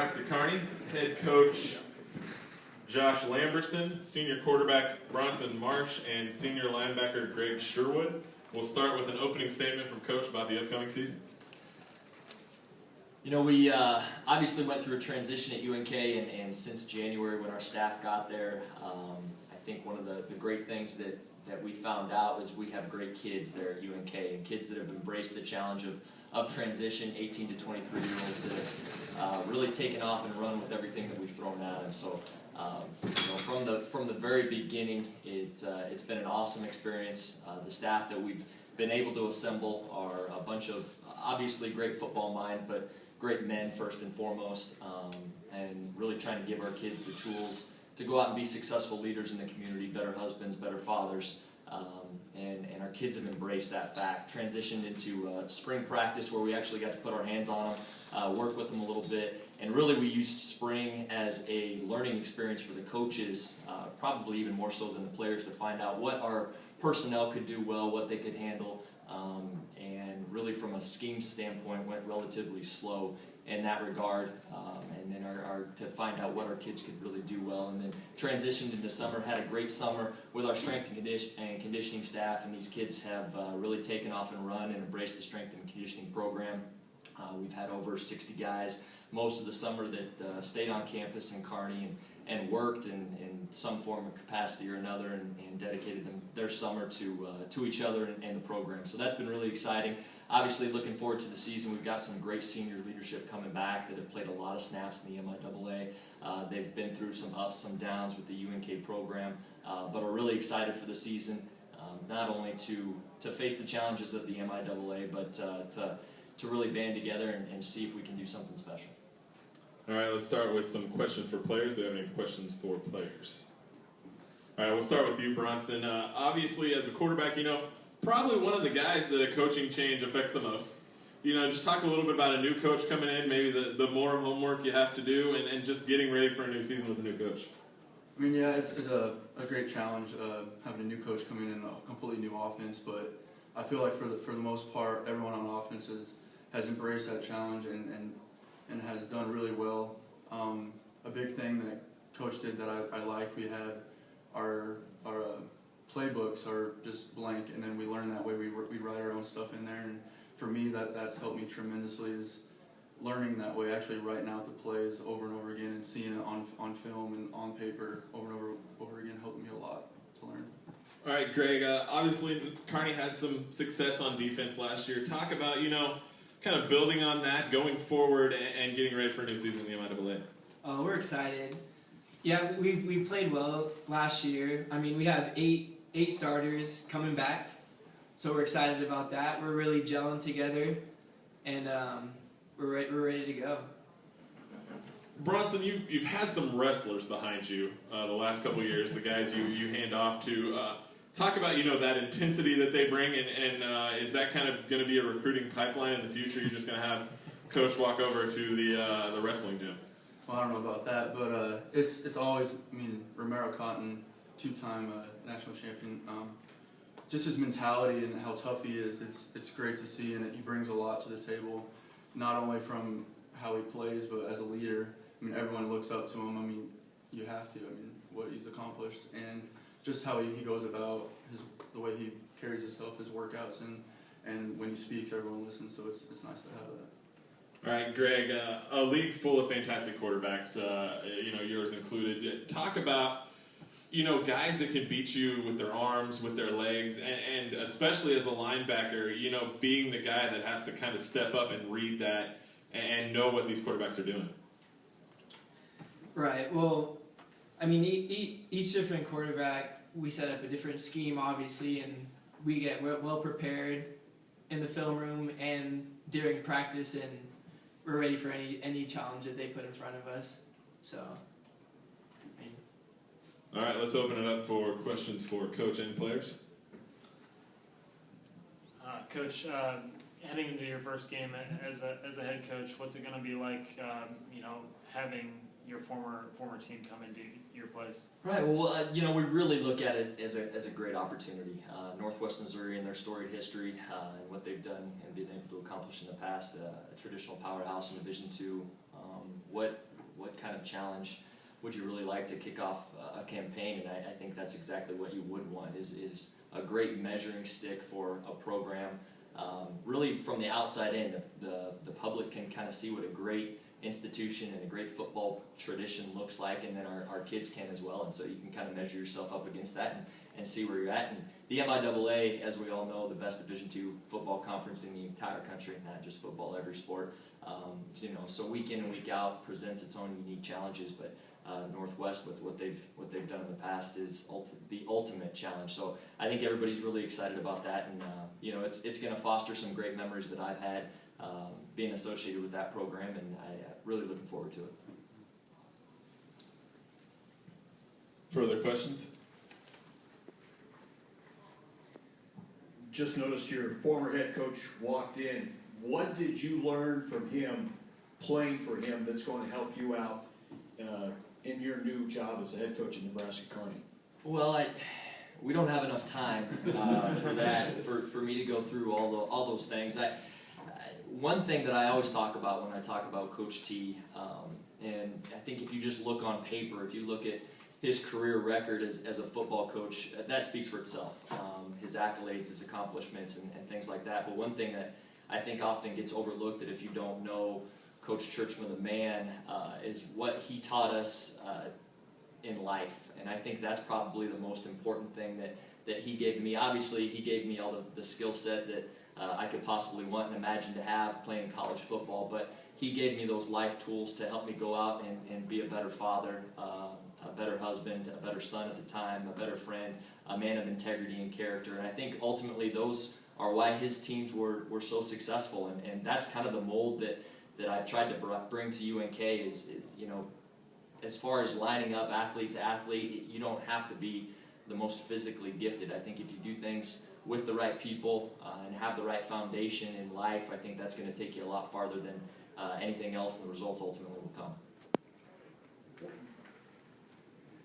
Nebraska Kearney, head coach Josh Lamberson, senior quarterback Bronson Marsh, and senior linebacker Greg Sherwood. We'll start with an opening statement from Coach about the upcoming season. You know, we obviously went through a transition at UNK, and since January when our staff got there, I think one of the great things that we found out was we have great kids there at UNK, and kids that have embraced the challenge of transition, 18 to 23-year-olds that have really taken off and run with everything that we've thrown at them. So, you know, from the very beginning, it's been an awesome experience. The staff that we've been able to assemble are a bunch of obviously great football minds, but great men first and foremost, and really trying to give our kids the tools to go out and be successful leaders in the community, better husbands, better fathers, and our kids have embraced that fact. Transitioned into spring practice where we actually got to put our hands on them, work with them a little bit, and really we used spring as a learning experience for the coaches, probably even more so than the players, to find out what our personnel could do well, what they could handle, and really from a scheme standpoint went relatively slow in that regard, and then to find out what our kids could really do well, and then transitioned into summer, had a great summer with our strength and conditioning staff, and these kids have really taken off and run and embraced the strength and conditioning program. We've had over 60 guys most of the summer that stayed on campus in Kearney and worked in some form of capacity or another, and dedicated their summer to each other and the program. So that's been really exciting. Obviously looking forward to the season. We've got some great senior leadership coming back that have played a lot of snaps in the MIAA. They've been through some ups, some downs with the UNK program, but are really excited for the season, not only to face the challenges of the MIAA, but to really band together and see if we can do something special. All right, let's start with some questions for players. Do you have any questions for players? All right, we'll start with you, Bronson. Obviously, as a quarterback, you know, probably one of the guys that a coaching change affects the most. You know, just talk a little bit about a new coach coming in, maybe the more homework you have to do, and just getting ready for a new season with a new coach. I mean, yeah, it's a great challenge having a new coach come in a completely new offense, but I feel like for the most part, everyone on offense has embraced that challenge and has done really well. A big thing that Coach did that I like, we had our playbooks are just blank, and then we learn that way. We write our own stuff in there, and for me that's helped me tremendously, is learning that way, actually writing out the plays over and over again and seeing it on film and on paper over and over again helped me a lot to learn. All right, Greg, obviously Kearney had some success on defense last year. Talk about, you know, kind of building on that, going forward, and getting ready for a new season in the MIAA. We're excited. Yeah, we played well last year. I mean, we have eight starters coming back, so we're excited about that. We're really gelling together, and we're ready to go. Bronson, you've had some wrestlers behind you the last couple of years, the guys you hand off to. Talk about, you know, that intensity that they bring, and is that kind of going to be a recruiting pipeline in the future? You're just going to have Coach walk over to the wrestling gym? Well, I don't know about that, but it's always, I mean, Romero Cotton, two-time national champion, just his mentality and how tough he is, it's great to see, and he brings a lot to the table, not only from how he plays, but as a leader. I mean, everyone looks up to him. I mean, you have to. I mean, what he's accomplished, and just how he goes about the way he carries himself, his workouts, and when he speaks, everyone listens, so it's nice to have that. All right, Greg, a league full of fantastic quarterbacks, you know, yours included. Talk about, you know, guys that can beat you with their arms, with their legs, and especially as a linebacker, you know, being the guy that has to kind of step up and read that and know what these quarterbacks are doing. Right. Well, I mean, each different quarterback, we set up a different scheme, obviously, and we get well prepared in the film room and during practice, and we're ready for any challenge that they put in front of us. So, I mean. All right, let's open it up for questions for Coach and players. Coach, heading into your first game as a head coach, what's it going to be like, you know, having your former team come into your place? Right. Well, you know, we really look at it as a great opportunity. Northwest Missouri and their storied history and what they've done and been able to accomplish in the past, a traditional powerhouse in Division II. What of challenge would you really like to kick off a campaign? And I think that's exactly what you would want, is a great measuring stick for a program. Really from the outside in, the public can kind of see what a great institution and a great football tradition looks like, and then our kids can as well, and so you can kind of measure yourself up against that and see where you're at. And the MIAA, as we all know, the best Division II football conference in the entire country, not just football, every sport. So week in and week out presents its own unique challenges, but Northwest, with what they've done in the past, is the ultimate challenge. So I think everybody's really excited about that, and it's going to foster some great memories that I've had being associated with that program, and I really looking forward to it. Further questions? Just noticed your former head coach walked in. What did you learn from him, playing for him, that's going to help you out in your new job as the head coach in Nebraska Kearney? Well, we don't have enough time for me to go through all those things. One thing that I always talk about when I talk about Coach T, and I think if you just look on paper, if you look at his career record as a football coach, that speaks for itself. His accolades, his accomplishments, and things like that. But one thing that I think often gets overlooked, that if you don't know Coach Churchman the man, is what he taught us in life. And I think that's probably the most important thing that he gave me. Obviously, he gave me all the skill set that I could possibly want and imagine to have playing college football, but he gave me those life tools to help me go out and be a better father, a better husband, a better son at the time, a better friend, a man of integrity and character. And I think ultimately those are why his teams were so successful. And that's kind of the mold that I've tried to bring to UNK is as far as lining up athlete to athlete, you don't have to be the most physically gifted. I think if you do things with the right people and have the right foundation in life, I think that's going to take you a lot farther than anything else, and the results ultimately will come.